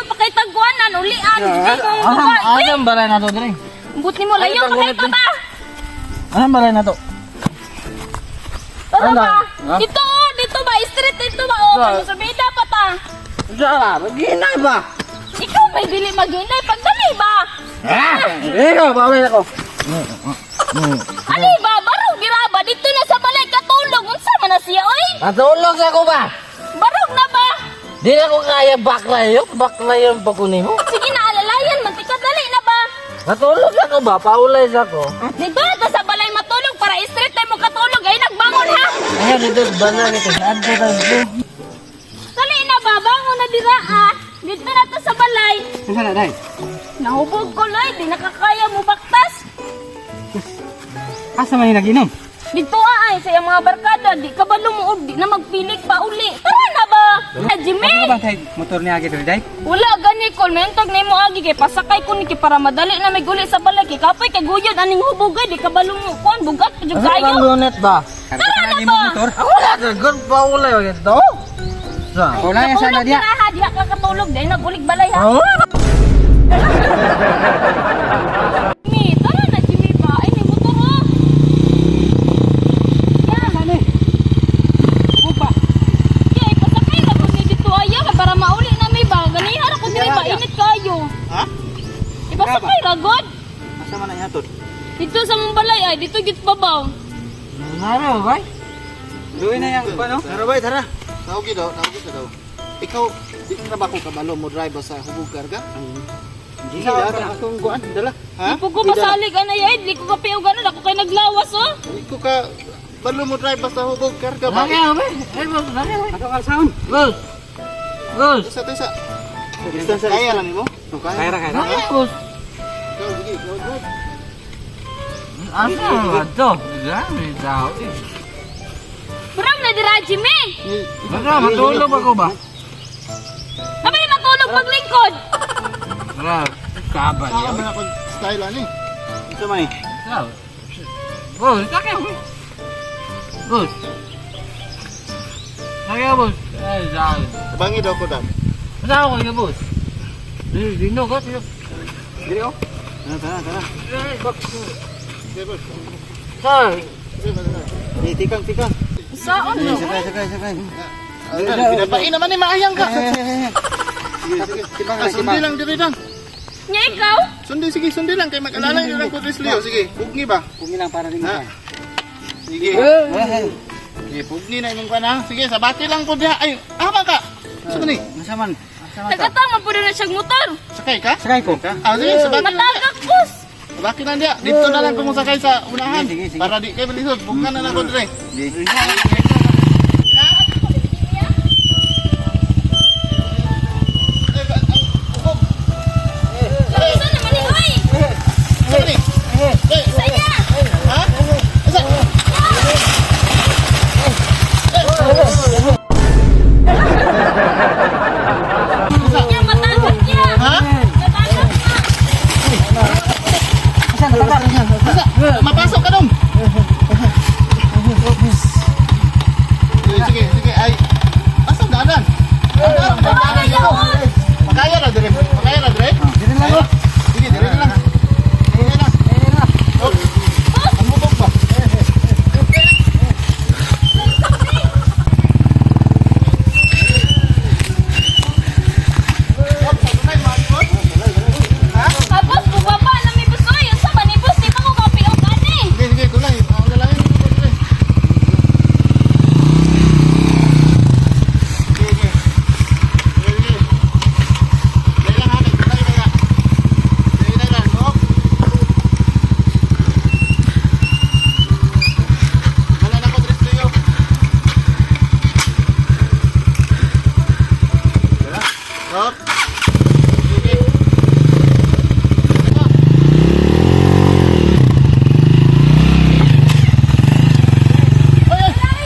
layo pa kay tagwanan ulian. Anong balay na to dire? But nimo layo pa kay tata. Anong balay na to? Tara Ano? ba? Ha? Dito ba? Street dito ba? O, Saan? sabida pa ta. Saan? Maginay ba? Ikaw may dili maginay. Pagdali ba? Ikaw, bawal ako. Ano ba? Barog giraba. Dito na sa balay katulog. Unsa man na siya, oy? Natulog ako ba? Barog na ba? Di na ko kaya baklayo. Baklayo ang pagkunin mo. Sige na, alalayan. Mantika dali na ba? Natulog ako ba? Paulay ako. Di ba? Ta sa balay matulog para street tayo mo katulog. Ay, nagbangon ha? Ayan, dito, bala nito. Saan ko tayo? Dali na ba? Bangon na dira ah. Dito na to sa balay. Saan na, day? Nahubog ko loy. Di nakakaya mo baktas. Asa man yung nag-inom? Dito ay sa iyang mga barkada, di ka ba lumuog, di na magpilik pa uli. Tara na ba? Jimmy! Ano ba tayo motor niya agad, day? Wala gani kol, mentog na mo agi kay pasakay ko ni kay para madali na may guli sa balay kay kapay kay guyod aning hubugay di ka ba lumukuan bugat pa jud kayo. Ano lunet ba? Tara na ba? Ako na, good paulay ba ito? Saan? Paulay ang sana diya. Ha, diha ka katulog dahil nagulig balay ha. Jimmy, tara na Jimmy ba? Ay ni motor oh. Kaya pasakay na ko ni dito aya kay para mauli na may ba. Ganihan ako diri ba init kayo. Ha? Ipasakay ra god. Asa man na yatod? Dito sa mong balay ay dito git babaw. Naro, bay? Luwi na yung ano? Tara bay, tara. Tawagin daw, Ikaw, di ka ba ko kabalo mo drive sa hubog karga? Hindi na akong kuan, dala. Di Ha? po ko masalig anay ay di ko kapiog ganon ako kay naglawas oh. Ikaw ka balo mo drive sa hubog karga ba? Lagi ako, bay. Ay, boss, lagi ako. Ato ka sound. Boss. Boss. Tisa. Distansya kaya lang mo? Kaya ra. Boss. Ikaw, sige, go. Asa ba to? Dami tao. Purang na dira Jimmy. Baka matulog ako ba? Abay matulog paglingkod. Wala, kabal Saan yan. man ako style ani? Ito may. Boss, sakay mo. Boss. Sakay mo, boss. Ay, sakay. Bangi daw ko dam. Masa ako kayo, boss? Dino ka, sino? Dili oh. Tara. Sige, boss. Sir. Tikang. Saon no? Sakay. Pinapain naman ni maayang ka. Sige. Sundi lang diri lang. Nya ikaw? Sundi lang kay mag-alala yun lang ko Leo. Sige, pugni ba? Pumi lang para din Ha? Sige. Sige, pugni na yung kana. Sige, sabati lang ko diha. Ay, ama ka. Saan ni? Masaman. Tagatang man pud na siyang motor. Sakay ka? Sakay ko. Ah, sige, sabati lang. Matagak boss. Sabati lang diha. Dito na lang kung sakay sa unahan. Sige. Para di kayo bilisod. Bugnan na lang ko dire. Isa naman ni hoy. Saan ni? Isa niya. Ha? Isa. Nya matagak niya. Ha? Matagak na. Isa. Mapasok ka dong. Sige. Ay. Asa dalan? Dalan dito. Makaya na dire. Dito lang ako. Sige, dire na lang. Oh. Ang bubog ba? Tapos bubaba na may busoy. Unsa ba ni boss? Di pa ko kapiog ani. Sige, tulay. Ako na lang yun. Sige. Dali lang ha. Dali lang. Oh. Wala na ko, Leo. Stop. Sige.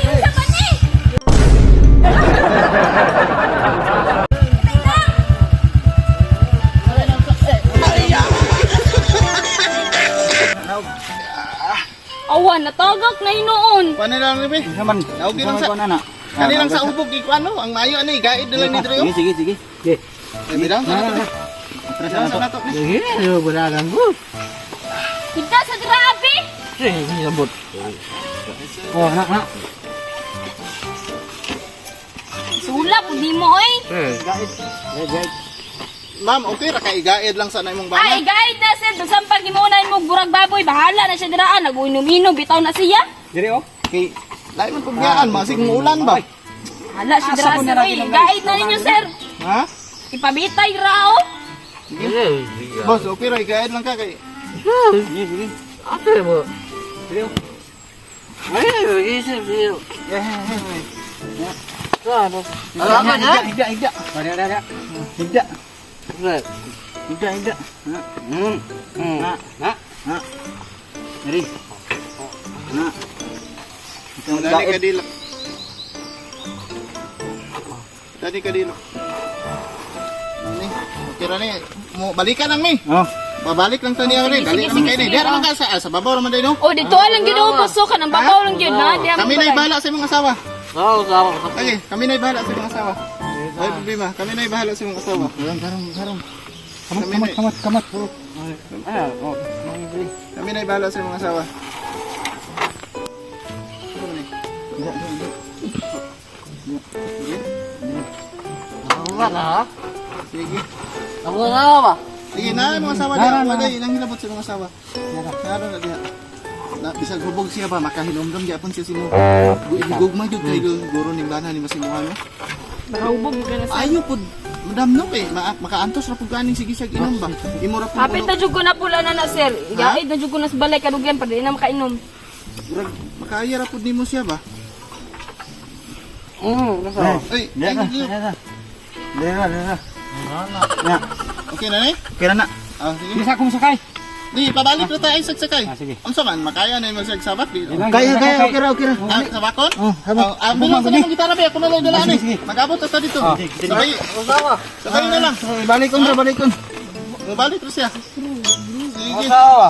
Unsa ba ni? Awan natagak na hinuon. Paano lang rin, Masaman. Tawagin lang sa... Kani lang sa ubog, ikaw ano, ang mayo ano, gaid na lang ni Dre. Sige. Eh, bidang sa nato. Bidang sa nato. Sige, bulagan ko. Kita sa grabe. Sige, sabot. Oh, nak. Sula po di mo oy. Gait. Ma'am, okay ra kay igaid lang sa na imong Ay, bana. guide na sir. Doon pag imunan mo burag baboy, bahala na siya diraan. Nag-uinom-inom, bitaw na siya. Dire oh. Kay lain man pugyaan, masig mo ulan ba? Hala siya diraan sir. Oy, guide na ninyo sir. Ha? Ipabitay rao. Sige. Boss, okay ra igaid lang ka kay. Sige. Apa mo? Dire. Ay, isip dire. Ano? Alaman ha? Higda. Ada. Higda. Higda. Na. Dari. Na. Dali ka dilo. Dali ka dilo. Ni, okay ra ni. Mo balikan lang mi. Oh. Babalik lang tani ore. Dali naman kay ni. Dira man ka sa babaw raman day no. O, dito lang yun ako puso ka. Nang babaw lang yun ha. Di ako Kami na balay. ibahala sa imong asawa. Oh, sama. Okay, kami na ibahala sa imong asawa. Ay problema, kami na ibahala sa imong asawa. Garong. Kamat. Oh. Kami na ibahala sa imong asawa. Wala. Sige. Ako na ba? Sige na imong asawa diha. Wala ilang hilabot sa imong asawa. Naro na diha. Na bisag hubog siya ba makahinomdom gyapon siya simo. Gugma jud kay guro ning bana ni masimuhan. Nakahubog mo ka na sir. Ayo pud madam no kay makaantos ra pud kaning sige siya inom ba. Imo ra pud Hapit na jud ko na pula na sir. Guide na jud ko na sa balay kadugyan pa di na makainom. makaya ra pud nimo siya ba. Nasa. Ay, Dera. Ya. okay na ni? Kira na. Ah, sige. Bisa akong sakay. Di pabalik ra tayo sagsakay. Ah, sige. Unsa man makaya na imong sagsabat di. Kaya, okay ra. Ah, sa bakon? Oh, habang. Bilang sa imong gitara ba ako na lang dala ni. Sige. Mag-abot ta dito. Sige. Sabay. Sabay na lang. Balikon. Mabalik ra siya. Sige. Asawa.